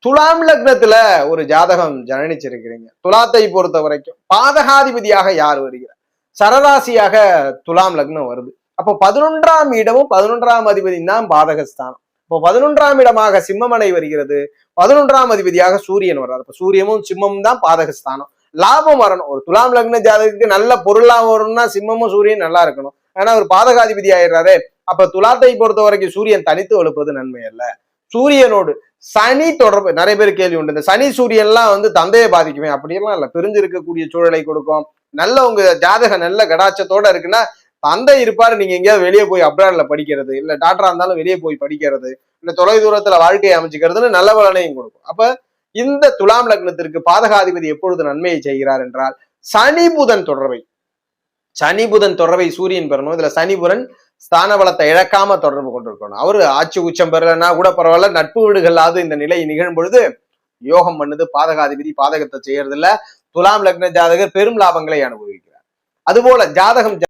துலாம் லக்னத்துல ஒரு ஜாதகம் ஜனனிச்சிருக்கிறீங்க. துலாத்தை பொறுத்த வரைக்கும் பாதகாதிபதியாக யார் வருகிறார்? சரராசியாக துலாம் லக்னம் வருது. அப்போ 11ஆம் இடமும் 11ஆம் அதிபதியும் தான் பாதகஸ்தானம். இப்போ 11ஆம் இடமாக சிம்மமனை வருகிறது. 11ஆம் அதிபதியாக சூரியன் வர்றார். இப்ப சூரியமும் சிம்மமும் தான் பாதகஸ்தானம். லாபம் வரணும். ஒரு துலாம் லக்ன ஜாதகத்துக்கு நல்ல பொருளாக வரும்னா சிம்மமும் சூரியன் நல்லா இருக்கணும். ஆனா ஒரு பாதகாதிபதி ஆயிடுறாரு. அப்ப துலாத்தை பொறுத்த வரைக்கும் சூரியன் தனித்து எழுப்பது நன்மை அல்ல. சூரியனோடு சனி தொடர்பு நிறைய பேர் கேள்வி உண்டு. இந்த சனி சூரியன் எல்லாம் தந்தையை பாதிக்குமே, அப்படியெல்லாம் இல்ல. பிரிஞ்சிருக்கக்கூடிய சூழலை கொடுக்கும். நல்ல உங்க ஜாதகம் நல்ல கடாச்சத்தோட இருக்குன்னா தந்தை இருப்பாரு. நீங்க எங்கேயாவது வெளியே போய் அப்ராட்ல படிக்கிறது, இல்ல டாக்டரா இருந்தாலும் வெளியே போய் படிக்கிறது, இல்ல தொலை தூரத்துல வாழ்க்கையை அமைச்சுக்கிறதுன்னு நல்ல பலனையும் கொடுக்கும். அப்ப இந்த துலாம் லக்னத்திற்கு பாதகாதிபதி எப்பொழுது நன்மையை செய்கிறார் என்றால் சனி புதன் தொடர்பை. சனி புதன் தொடர்பை சூரியன் பெறணும். இதுல சனி புதன் ஸ்தான பலத்தை இழக்காம தொடர்பு கொண்டிருக்கணும். அவரு ஆட்சி உச்சம் பெறலன்னா கூட பரவாயில்ல, நட்பு வீடுகளாவது இந்த நிலை நிகழும் பொழுது யோகம் பண்ணுது. பாதகாதிபதி பாதகத்தை செய்யறது இல்ல. துலாம் லக்ன ஜாதகர் பெரும் லாபங்களை அனுபவிக்கிறார். அதுபோல ஜாதகம்